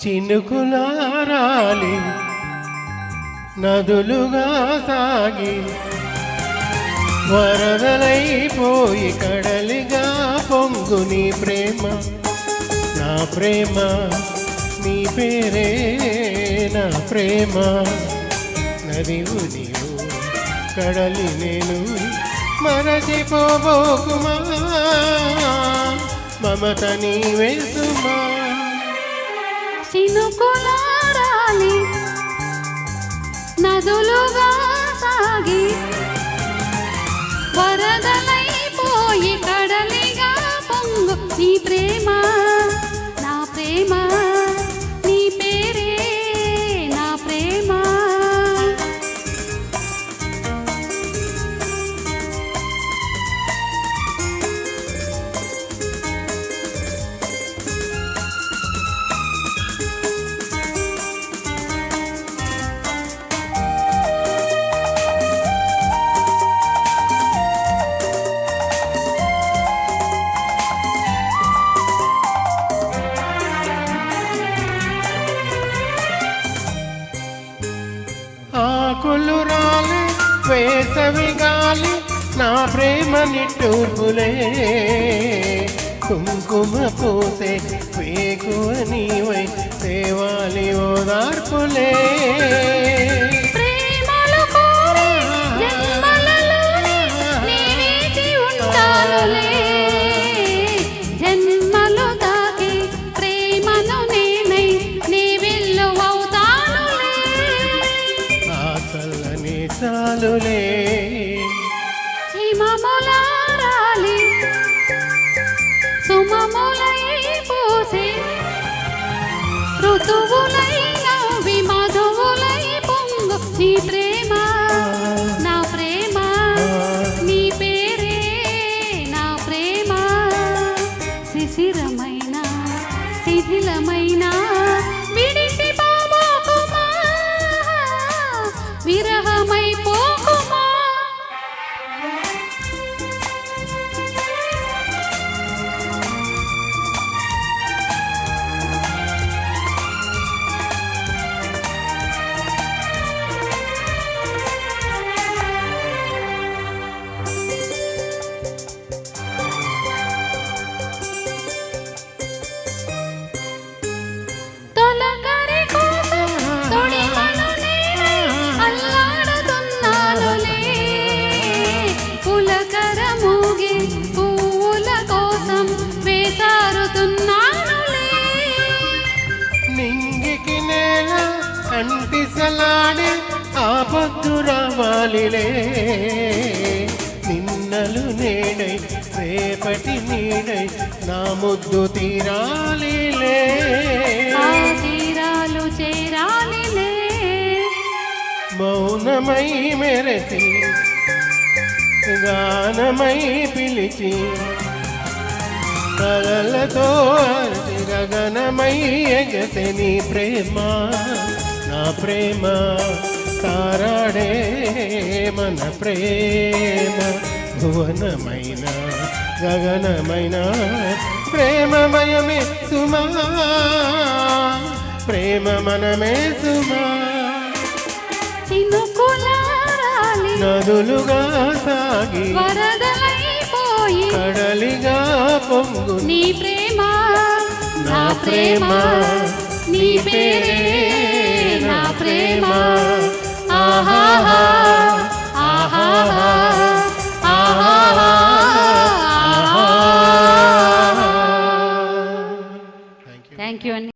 చినుకులారాలి నదులుగా సాగి వరదలైపోయి కడలిగా పొంగు నీ ప్రేమ నా ప్రేమ నీ పేరే నా ప్రేమ నదివు నీవు కడలి నేను మరచిపోబోకుమా మమత నీవే సుమా చినుకులారాలి నదులుగా సాగి వరదలైపోయి కడలిగా పొంగు నీ ప్రేమ నా ప్రేమ నీ పేరే నా ప్రేమ ఆకులు రాలి వేసవి గాలి నా ప్రేమ నిట్టూర్పులే కుంకుమ పూసే వేకువ నీవై దేవాలి ఓదార్పులే ప్రేమలు కోరి జన్మలలోనే నీవేచి ఉంటానులే జన్మలు దాకి ప్రేమను నేనై నీ విల్లువవుతానులే ఆ చల్లని చాలులే హిమములారాలి సుమములై పూసే ఋతువులై నవ్వి మధువులై పొంగు నీ ప్రేమ నా ప్రేమ నీ పేరే నా ప్రేమ శిశిరమైన శిథిలమైన విడిసి పోబోకుమా విరహమై పోకుమా తొలకరి కోసం తొడిమను నేనై అల్లాడుతున్నానులే పులకర మూగి పువ్వుల కోసం వేసారుతున్నానులే నింగికి నేల అంటిసలాడి ఆ పొద్దు రావాలిలే నిన్నలు నేడై రేపటి నీడై నా ముద్దు తీరాలిలే ఆ తీరాలు చేరాలిలే మౌనమై మెరసి గానమై పిలిచి కలలతో అరచి గగనమై ఎగసె నీ ప్రేమ నా ప్రేమ తారాడే మన ప్రేమ భువనమైన గగనమైన ప్రేమమయమే సుమా ప్రేమ మనమే సుమా చినుకులారాలి నదులుగా సాగి వరదలైపోయి కడలిగా పొంగు నీ ప్రేమ నా ప్రేమ నీ పేరే నా ప్రేమ ఆహా థ్యాంక్ యూ అండి.